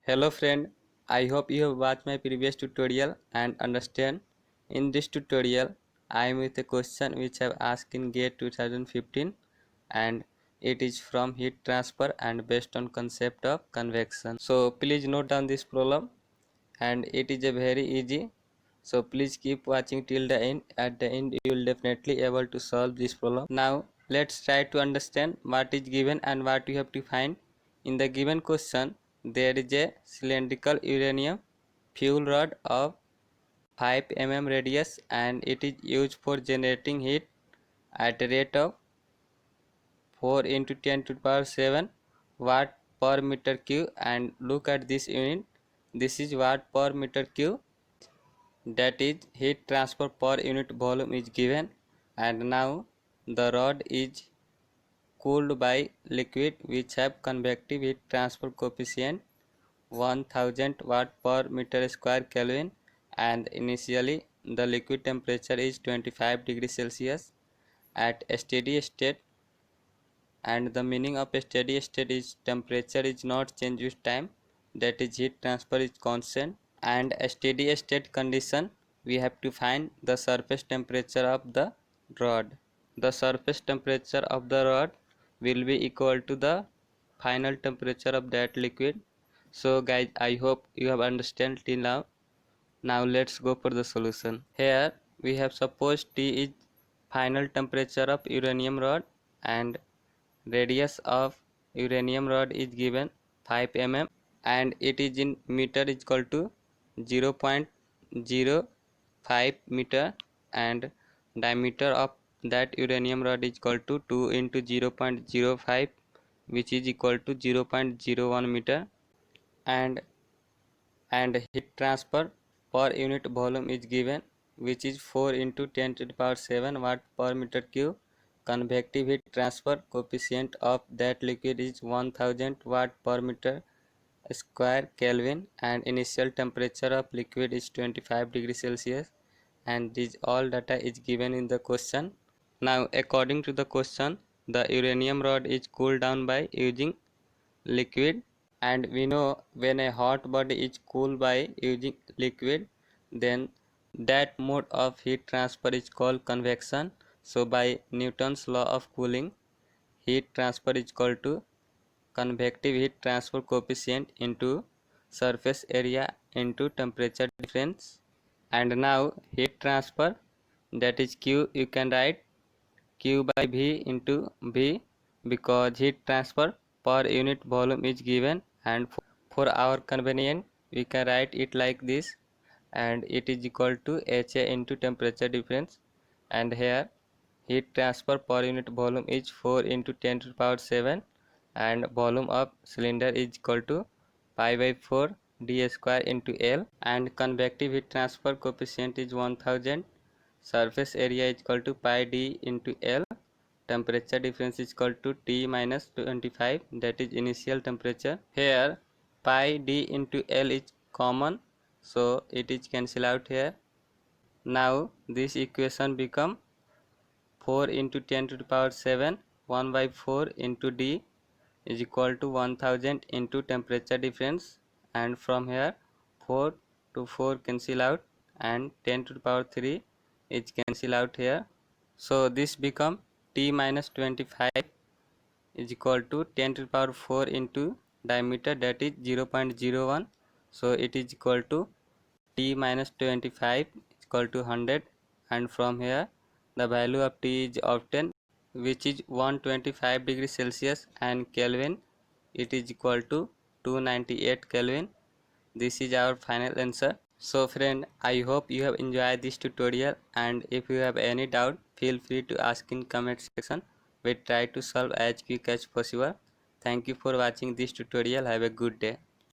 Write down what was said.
Hello friend, I hope you have watched my previous tutorial and understand. In this tutorial, I am with a question which I have asked in GATE 2015 and it is from heat transfer and based on concept of convection. So please note down this problem and it is a very easy. So please keep watching till the end. At the end you will definitely able to solve this problem. Now let's try to understand what is given and what you have to find. In the given question, there is a cylindrical uranium fuel rod of 5 mm radius and it is used for generating heat at a rate of 4 into 10 to the power 7 watt per meter cube. And look at this unit, this is watt per meter cube, that is heat transfer per unit volume is given. And now the rod is cooled by liquid which have convective heat transfer coefficient 1000 watt per meter square Kelvin, and initially the liquid temperature is 25 degrees Celsius at a steady state. And the meaning of a steady state is temperature is not changed with time, that is heat transfer is constant. And a steady state condition, we have to find the surface temperature of the rod. The surface temperature of the rod will be equal to the final temperature of that liquid. So guys, I hope you have understand till now. Now let's go for the solution. Here we have supposed T is final temperature of uranium rod and radius of uranium rod is given 5 mm and it is in meter is equal to 0.05 meter, and diameter of that uranium rod is equal to 2 into 0.05 which is equal to 0.01 meter. and Heat transfer per unit volume is given which is 4 into 10 to the power 7 watt per meter cube. Convective heat transfer coefficient of that liquid is 1000 watt per meter square Kelvin, and initial temperature of liquid is 25 degrees Celsius, and this all data is given in the question. Now according to the question, the uranium rod is cooled down by using liquid, and we know when a hot body is cooled by using liquid, then that mode of heat transfer is called convection. So by Newton's law of cooling, heat transfer is equal to convective heat transfer coefficient into surface area into temperature difference. And now heat transfer, that is Q, you can write Q by V into V, because heat transfer per unit volume is given, and for our convenience we can write it like this, and it is equal to HA into temperature difference. And here heat transfer per unit volume is 4 into 10 to the power 7, and volume of cylinder is equal to pi by 4 d square into L, and convective heat transfer coefficient is 1000, surface area is equal to pi d into L, temperature difference is equal to T minus 25, that is initial temperature. Here pi d into L is common, so it is cancel out here. Now this equation become 4 into 10 to the power 7 1 by 4 into d is equal to 1000 into temperature difference, and from here 4 to 4 cancel out and 10 to the power 3 is cancel out here. So this become T minus 25 is equal to 10 to the power 4 into diameter, that is 0.01. So it is equal to T minus 25 is equal to 100, and from here the value of T is obtained which is 125 degrees Celsius, and Kelvin it is equal to 298 Kelvin. This is our final answer. So friend, I hope you have enjoyed this tutorial, and if you have any doubt, feel free to ask in comment section. We try to solve as quick as possible. Thank you for watching this tutorial. Have a good day.